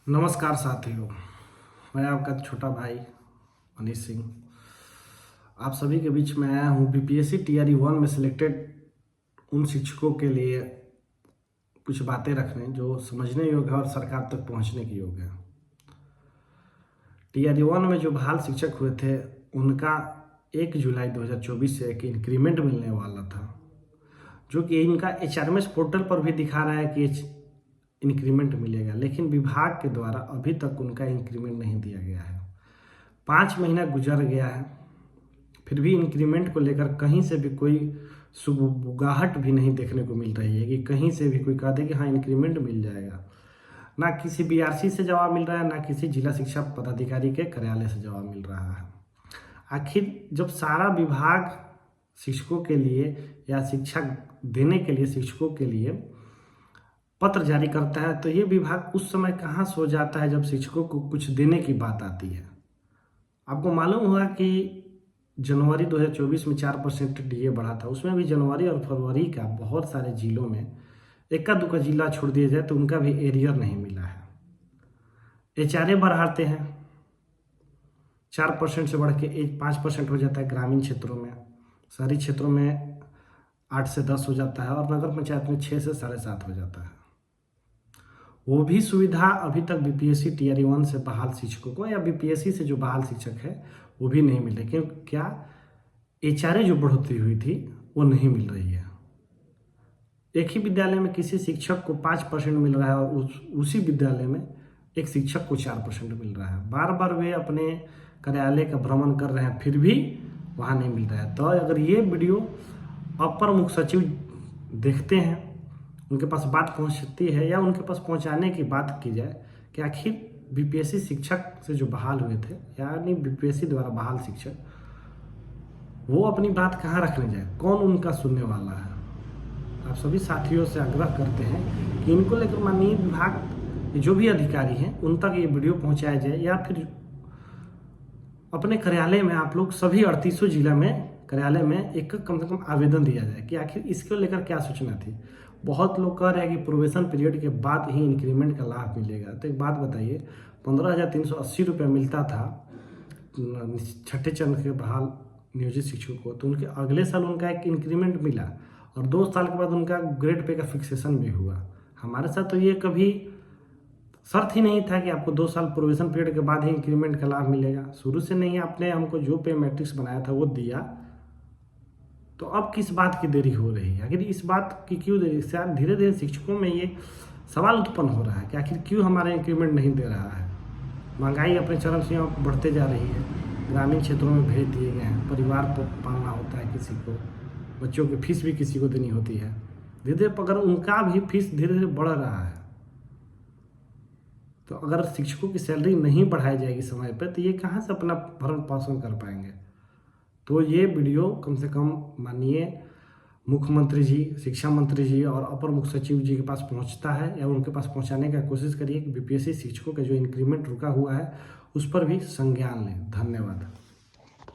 नमस्कार साथियों, मैं आपका छोटा भाई मनीष सिंह आप सभी के बीच में आया हूँ बीपीएससी टीआरई 1 में सिलेक्टेड उन शिक्षकों के लिए कुछ बातें रखने जो समझने योग्य है और सरकार तक पहुँचने की योग्य है। टीआरई 1 में जो बहाल शिक्षक हुए थे उनका 1 जुलाई 2024 से एक इंक्रीमेंट मिलने वाला था, जो कि इनका एचआरएमएस पोर्टल पर भी दिखा रहा है कि इंक्रीमेंट मिलेगा, लेकिन विभाग के द्वारा अभी तक उनका इंक्रीमेंट नहीं दिया गया है। 5 महीना गुजर गया है, फिर भी इंक्रीमेंट को लेकर कहीं से भी कोई सुगबुगाहट भी नहीं देखने को मिल रही है कि कहीं से भी कोई कह दे कि हाँ इंक्रीमेंट मिल जाएगा। ना किसी बीआरसी से जवाब मिल रहा है, ना किसी जिला शिक्षा पदाधिकारी के कार्यालय से जवाब मिल रहा है। आखिर जब सारा विभाग शिक्षकों के लिए या शिक्षा देने के लिए शिक्षकों के लिए पत्र जारी करता है तो ये विभाग उस समय कहाँ सो जाता है जब शिक्षकों को कुछ देने की बात आती है। आपको मालूम होगा कि जनवरी 2024 में 4% डीए बढ़ा था, उसमें भी जनवरी और फरवरी का बहुत सारे जिलों में इक्का दुक्का जिला छोड़ दिया जाए तो उनका भी एरियर नहीं मिला है। एचआरए बढ़ाते हैं, 4% से बढ़ के 5% हो जाता है ग्रामीण क्षेत्रों में, शहरी क्षेत्रों में 8 से 10 हो जाता है और नगर पंचायत में 6 से 7.5 हो जाता है। वो भी सुविधा अभी तक बीपीएससी टीआरई 1 से बहाल शिक्षकों को या बीपीएससी से जो बहाल शिक्षक है वो भी नहीं मिल रही, क्योंकि क्या एचआरए जो बढ़ोतरी हुई थी वो नहीं मिल रही है। एक ही विद्यालय में किसी शिक्षक को 5% मिल रहा है और उसी विद्यालय में एक शिक्षक को 4% मिल रहा है। बार बार वे अपने कार्यालय का भ्रमण कर रहे हैं फिर भी वहाँ नहीं मिल रहा है। तो अगर ये वीडियो अपर मुख्य सचिव देखते हैं, उनके पास बात पहुंचती है या उनके पास पहुंचाने की बात की जाए कि आखिर बीपीएससी शिक्षक से जो बहाल हुए थे यानी बीपीएससी द्वारा बहाल शिक्षक, वो अपनी बात कहाँ रखने जाए, कौन उनका सुनने वाला है। आप सभी साथियों से आग्रह करते हैं कि इनको लेकर माननीय विभाग जो भी अधिकारी हैं उन तक ये वीडियो पहुँचाया जाए या फिर अपने कार्यालय में आप लोग सभी 38 जिला में कार्यालय में एक कम से कम आवेदन दिया जाए कि आखिर इसको लेकर क्या सूचना थी। बहुत लोग कह रहे हैं कि प्रोबेशन पीरियड के बाद ही इंक्रीमेंट का लाभ मिलेगा। तो एक बात बताइए, 15,380 रुपये मिलता था छठे चरण के बहाल नियोजित शिक्षकों को, तो उनके अगले साल उनका एक इंक्रीमेंट मिला और 2 साल के बाद उनका ग्रेड पे का फिक्सेशन भी हुआ। हमारे साथ तो ये कभी शर्त ही नहीं था कि आपको 2 साल प्रोबेशन पीरियड के बाद ही इंक्रीमेंट का लाभ मिलेगा। शुरू से नहीं, आपने हमको जो पे मैट्रिक्स बनाया था वो दिया, तो अब किस बात की देरी हो रही है? आखिर इस बात की क्यों देरी? धीरे धीरे शिक्षकों में ये सवाल उत्पन्न हो रहा है कि आखिर क्यों हमारा इंक्रीमेंट नहीं दे रहा है। महंगाई अपने चरम सीमा पर बढ़ते जा रही है, ग्रामीण क्षेत्रों में भेज दिए गए हैं, परिवार को पालना होता है किसी को, बच्चों की फीस भी किसी को देनी होती है। धीरे धीरे अगर उनका भी फीस धीरे धीरे बढ़ रहा है तो अगर शिक्षकों की सैलरी नहीं बढ़ाई जाएगी समय पर तो ये कहाँ से अपना भरण पोषण कर पाएंगे। तो ये वीडियो कम से कम माननीय मुख्यमंत्री जी, शिक्षा मंत्री जी और अपर मुख्य सचिव जी के पास पहुंचता है या उनके पास पहुंचाने का कोशिश करिए कि बीपीएससी शिक्षकों का जो इंक्रीमेंट रुका हुआ है उस पर भी संज्ञान लें। धन्यवाद।